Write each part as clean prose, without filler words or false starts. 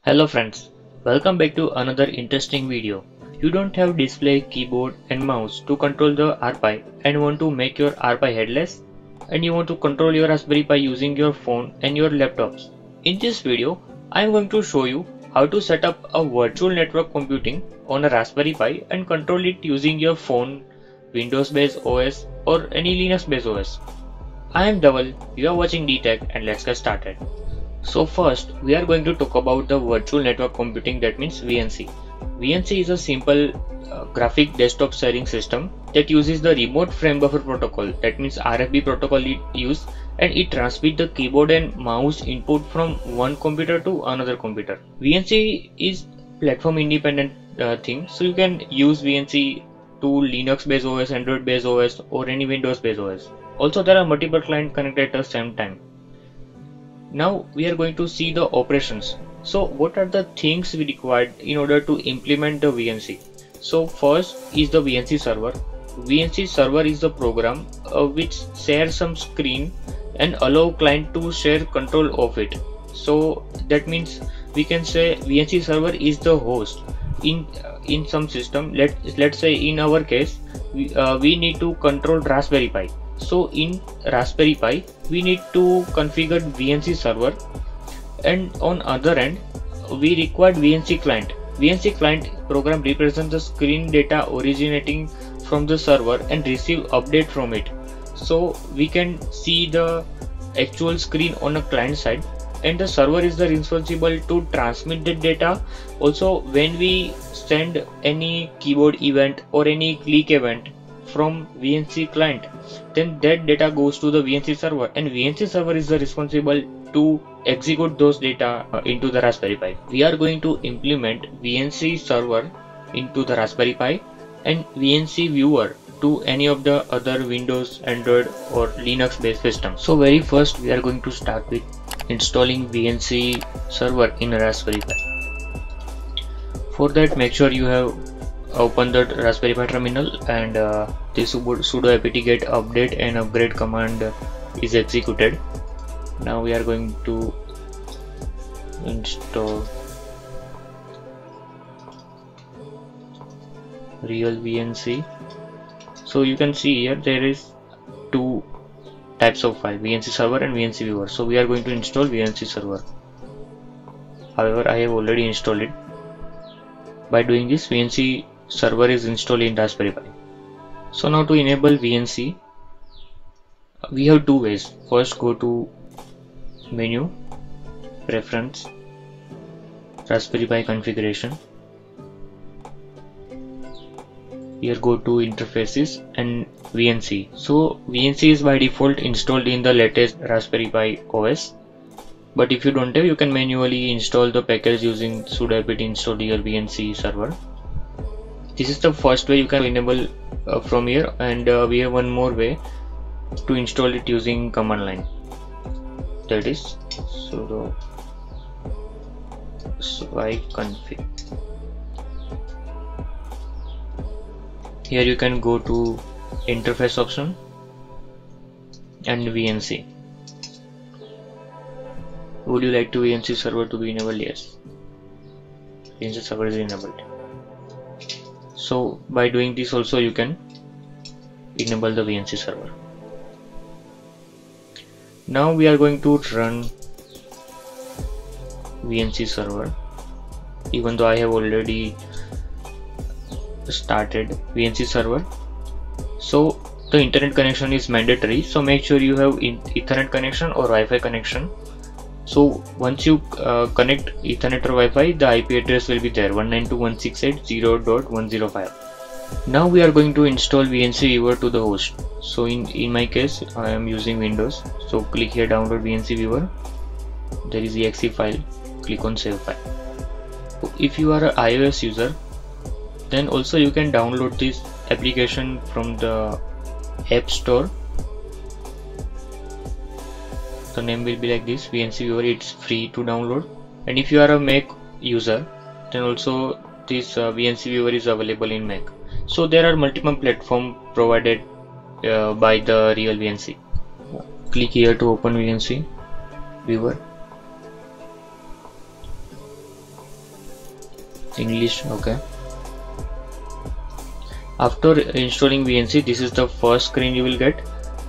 Hello friends, welcome back to another interesting video. You don't have display, keyboard and mouse to control the RPi and want to make your RPi headless, and you want to control your Raspberry Pi using your phone and your laptops. In this video, I am going to show you how to set up a virtual network computing on a Raspberry Pi and control it using your phone, Windows based OS or any Linux based OS. I am Dhaval, you are watching DTech, and let's get started. So first, we are going to talk about the virtual network computing, that means VNC. VNC is a simple graphic desktop sharing system that uses the remote frame buffer protocol, that means RFB protocol it use, and it transmits the keyboard and mouse input from one computer to another computer. VNC is platform independent thing, so you can use VNC to Linux based OS, Android based OS or any Windows based OS. Also there are multiple clients connected at the same time. Now we are going to see the operations. So what are the things we required in order to implement the VNC? So first is the VNC server. VNC server is the program which shares some screen and allow client to share control of it. So that means we can say VNC server is the host in some system. Let's say in our case we need to control Raspberry Pi. So in Raspberry Pi we need to configure VNC server, and on other end we require VNC client. VNC client program represents the screen data originating from the server and receive update from it. So we can see the actual screen on a client side, and the server is the responsible to transmit the data. Also when we send any keyboard event or any click event from VNC client, then that data goes to the VNC server, and VNC server is the responsible to execute those data into the Raspberry Pi. We are going to implement VNC server into the Raspberry Pi and VNC viewer to any of the other Windows, Android or Linux based systems. So very first we are going to start with installing VNC server in a Raspberry Pi. For that, make sure you have open the Raspberry Pi terminal and the sudo apt-get update and upgrade command is executed. Now we are going to install real VNC. So you can see here there is two types of file, VNC server and VNC viewer. So we are going to install VNC server. However, I have already installed it. By doing this, VNC server is installed in Raspberry Pi. So now to enable VNC, we have two ways. First, go to menu, preference, Raspberry Pi configuration. Here go to interfaces and VNC. So VNC is by default installed in the latest Raspberry Pi OS. But if you don't have, you can manually install the package using sudo apt install your VNC server. This is the first way you can enable from here, and we have one more way to install it using command line, that is sudo config. Here you can go to interface option and VNC. Would you like to VNC server to be enabled? Yes, VNC server is enabled. So by doing this also you can enable the VNC server. Now we are going to run VNC server, even though I have already started VNC server. So the internet connection is mandatory, so make sure you have Ethernet connection or Wi-Fi connection. So once you connect Ethernet or Wi-Fi, the IP address will be there, 192.168.0.105. Now we are going to install VNC viewer to the host. So in my case I am using Windows, so click here download VNC viewer. There is the exe file, click on save file. If you are an iOS user, then also you can download this application from the App Store. The name will be like this, VNC viewer. It's free to download, and if you are a Mac user, then also this VNC viewer is available in Mac. So there are multiple platforms provided by the real VNC. Click here to open VNC viewer. English. Okay. After installing VNC, this is the first screen you will get,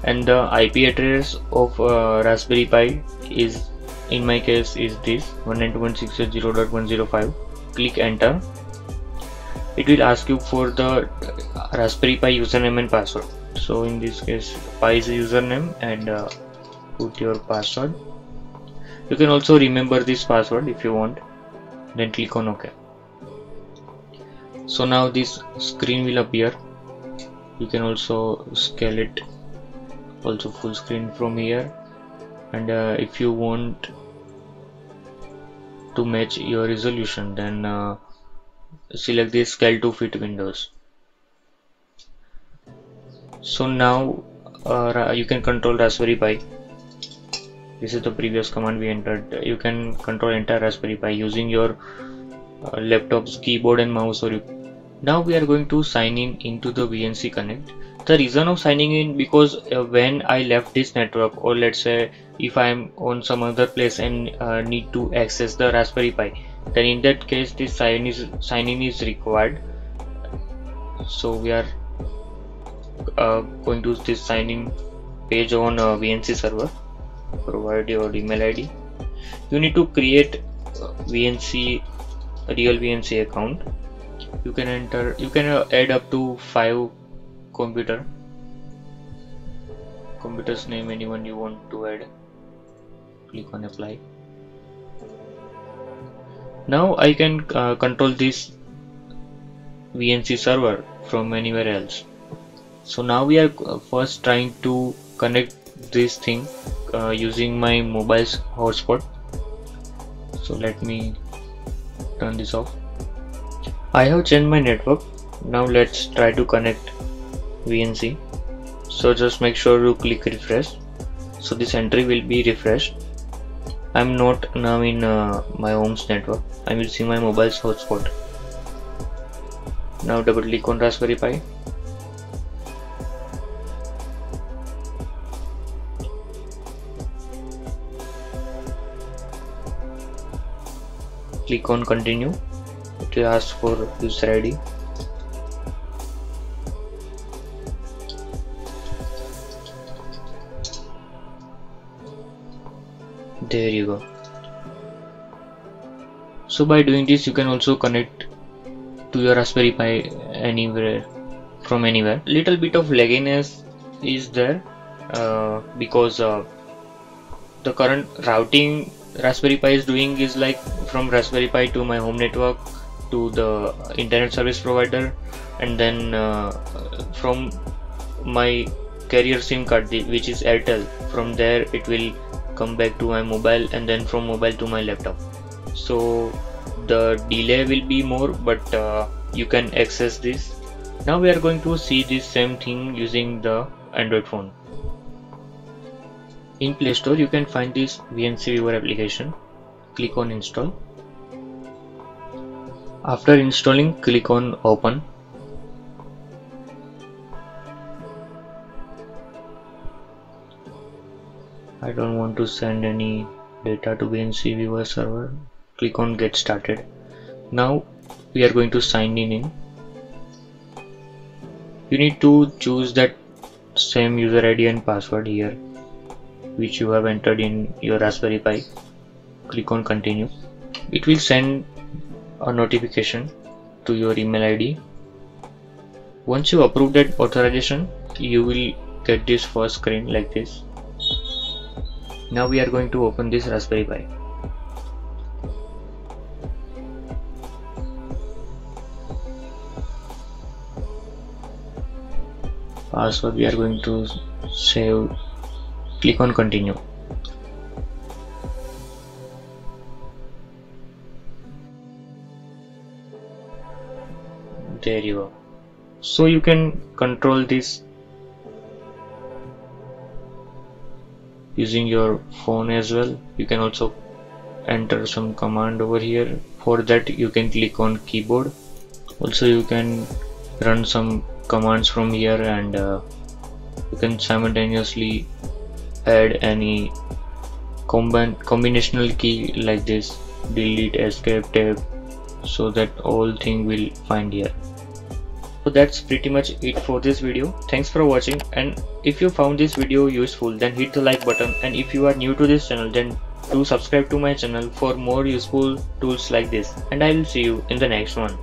and the IP address of Raspberry Pi is, in my case, is this 192.168.0.105. Click enter. It will ask you for the Raspberry Pi username and password. So in this case, Pi is the username, and put your password. You can also remember this password if you want, then click on OK. So now this screen will appear. You can also scale it also full screen from here, and if you want to match your resolution, then select this scale to fit windows. So now you can control Raspberry Pi. This is the previous command we entered. You can control entire Raspberry Pi using your laptop's keyboard and mouse. Now we are going to sign in into the VNC Connect. The reason of signing in, because when I left this network, or let's say if I am on some other place and need to access the Raspberry Pi, then in that case this sign in is required. So we are going to this sign in page on VNC server. Provide your email ID. You need to create real VNC account. You can add up to 5 computer's name, anyone you want to add. Click on apply. Now I can control this VNC server from anywhere else. So now we are first trying to connect this thing using my mobile's hotspot. So let me turn this off. I have changed my network. Now let's try to connect VNC. So just make sure you click refresh. So this entry will be refreshed. I'm not now in my home's network. I'm using my mobile's hotspot. Now double click on Raspberry Pi. Click on continue. It will ask for user ID. There you go. So by doing this, you can also connect to your Raspberry Pi anywhere, from anywhere. Little bit of lagginess is there because the current routing Raspberry Pi is doing is like from Raspberry Pi to my home network to the internet service provider, and then from my carrier SIM card, which is Airtel, from there it will come back to my mobile, and then from mobile to my laptop. So the delay will be more, but you can access this. Now we are going to see this same thing using the Android phone. In Play Store you can find this VNC Viewer application. Click on install. After installing, click on open. I don't want to send any data to VNC Viewer server. Click on get started. Now we are going to sign in. You need to choose that same user ID and password here, which you have entered in your Raspberry Pi. Click on continue. It will send a notification to your email ID. Once you approve that authorization, you will get this first screen like this. Now we are going to open this Raspberry Pi. Password we are going to save. Click on continue. There you go. So you can control this using your phone as well. You can also enter some command over here. For that you can click on keyboard. Also you can run some commands from here, and you can simultaneously add any combinational key like this: delete, escape, tab, so that all thing will find here. So that's pretty much it for this video. Thanks for watching, and if you found this video useful then hit the like button, and if you are new to this channel then do subscribe to my channel for more useful tools like this, and I will see you in the next one.